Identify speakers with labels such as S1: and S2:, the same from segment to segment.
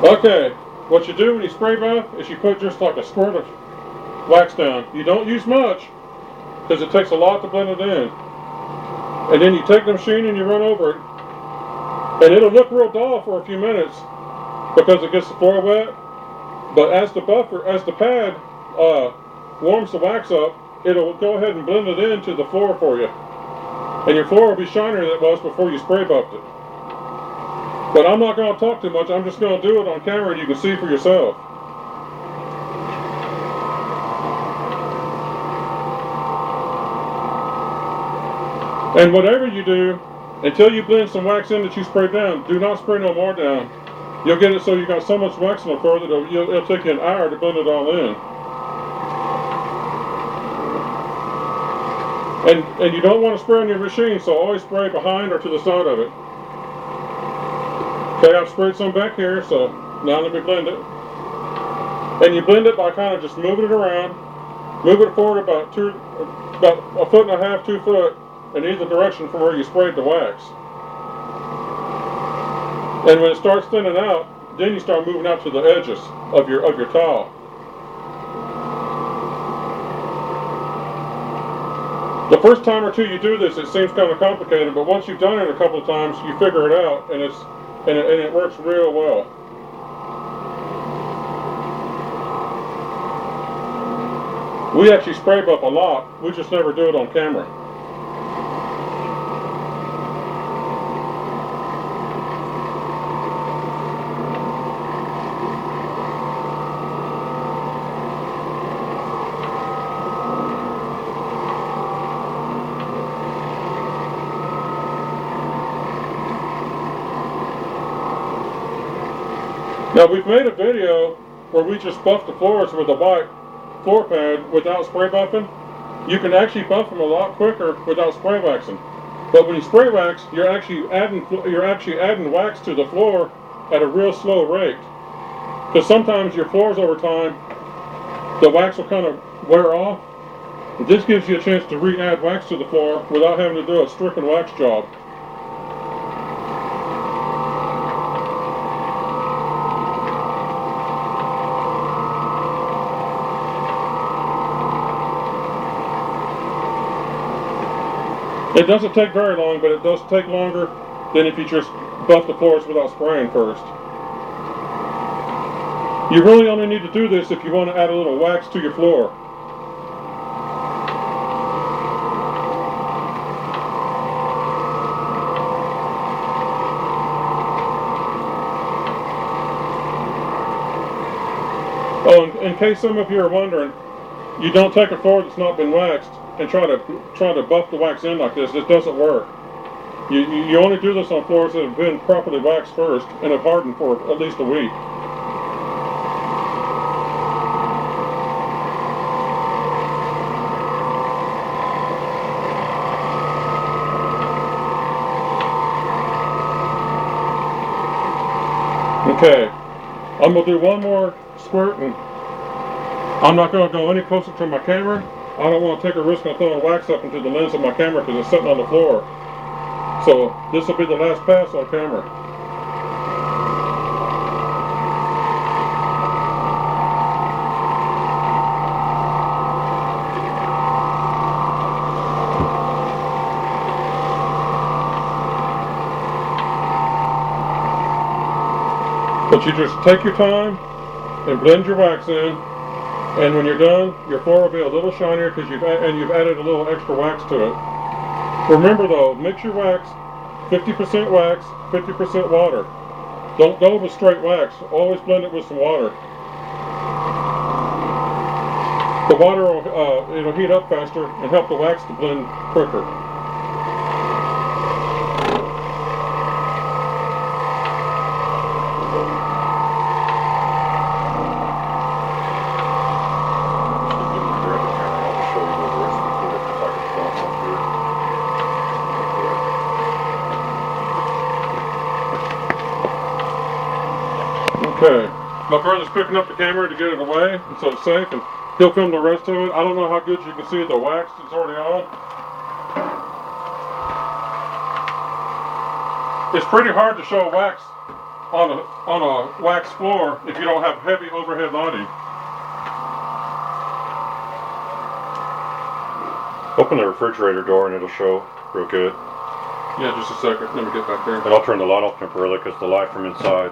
S1: Okay, what you do when you spray buff is you put just like a squirt of wax down. You don't use much because it takes a lot to blend it in. And then you take the machine and you run over it. And it'll look real dull for a few minutes because it gets the floor wet. But as the pad warms the wax up, it'll go ahead and blend it into the floor for you. And your floor will be shinier than it was before you spray buffed it. But I'm not going to talk too much. I'm just going to do it on camera and you can see for yourself. And whatever you do, until you blend some wax in that you sprayed down, do not spray no more down. You'll get it so you got so much wax on the floor that it'll take you an hour to blend it all in. And you don't want to spray on your machine, so always spray behind or to the side of it. Okay, I've sprayed some back here, so now let me blend it. And you blend it by kind of just moving it around. Move it forward about a foot and a half, 2 foot in either direction from where you sprayed the wax. And when it starts thinning out, then you start moving out to the edges of your towel. The first time or two you do this, it seems kind of complicated, but once you've done it a couple of times, you figure it out, and it works real well. We actually spray buff a lot. We just never do it on camera. Now we've made a video where we just buff the floors with a white floor pad without spray buffing. You can actually buff them a lot quicker without spray waxing. But when you spray wax, you're actually adding wax to the floor at a real slow rate. Because sometimes your floors over time, the wax will kind of wear off. This gives you a chance to re-add wax to the floor without having to do a stricken wax job. It doesn't take very long, but it does take longer than if you just buff the floors without spraying first. You really only need to do this if you want to add a little wax to your floor. Oh, in case some of you are wondering, you don't take a floor that's not been waxed and try to buff the wax in like this. This doesn't work. You only do this on floors that have been properly waxed first and have hardened for at least a week. Okay, I'm going to do one more squirt, and I'm not going to go any closer to my camera. I don't want to take a risk on throwing wax up into the lens of my camera because it's sitting on the floor. So this will be the last pass on camera. But you just take your time and blend your wax in. And when you're done, your floor will be a little shinier because you've added a little extra wax to it. Remember though, mix your wax, 50% wax, 50% water. Don't go with straight wax. Always blend it with some water. The water will it'll heat up faster and help the wax to blend quicker. Okay, my brother's picking up the camera to get it away, so it's safe, and he'll film the rest of it. I don't know how good you can see the wax that's already on. It's pretty hard to show wax on a wax floor if you don't have heavy overhead lighting.
S2: Open the refrigerator door and it'll show real good.
S1: Yeah, just a second. Let me get back there.
S2: And I'll turn the light off temporarily because the light from inside.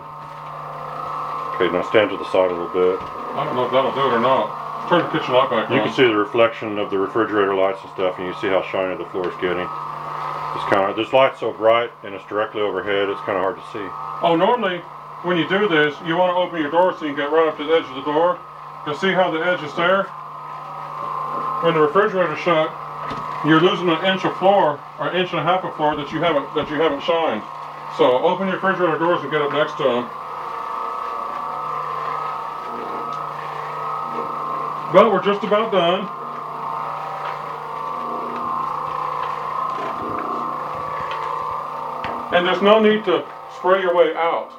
S2: Okay, now stand to the side a little bit.
S1: I don't know if that'll do it or not. Turn the kitchen light back on.
S2: You can see the reflection of the refrigerator lights and stuff, and you see how shiny the floor is getting. It's kind of, this light's so bright and it's directly overhead, it's kind of hard to see.
S1: Oh, normally when you do this, you want to open your door so you can get right up to the edge of the door. You'll see how the edge is there. When the refrigerator's shut, you're losing an inch of floor or an inch and a half of floor that you haven't shined. So open your refrigerator doors and get up next to them. Well, we're just about done. And there's no need to spray your way out.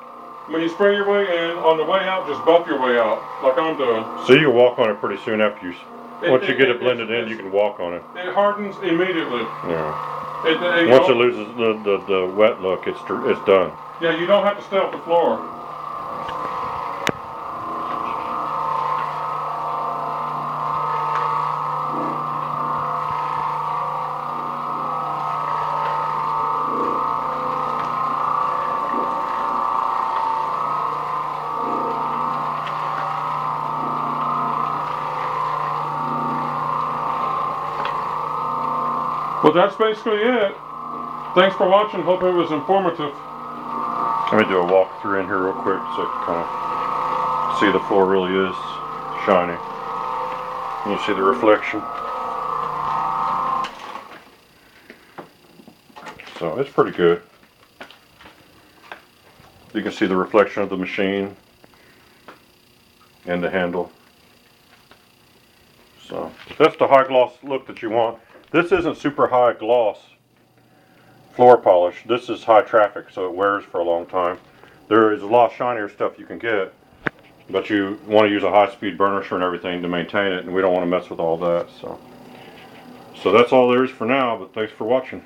S1: When you spray your way in, on the way out, just buff your way out, like I'm doing.
S2: So you can walk on it pretty soon after you, once you get it blended in, you can walk on it.
S1: It hardens immediately.
S2: Yeah. Once it loses the wet look, it's done.
S1: Yeah, you don't have to stay off the floor. Well, that's basically it. Thanks for watching. Hope it was informative.
S2: Let me do a walkthrough in here real quick so you can kind of see the floor really is shiny. You see the reflection. So it's pretty good. You can see the reflection of the machine and the handle. So that's the high gloss look that you want. This isn't super high gloss floor polish. This is high traffic, so it wears for a long time. There is a lot of shinier stuff you can get, but you want to use a high-speed burnisher and everything to maintain it, and we don't want to mess with all that. So that's all there is for now, but thanks for watching.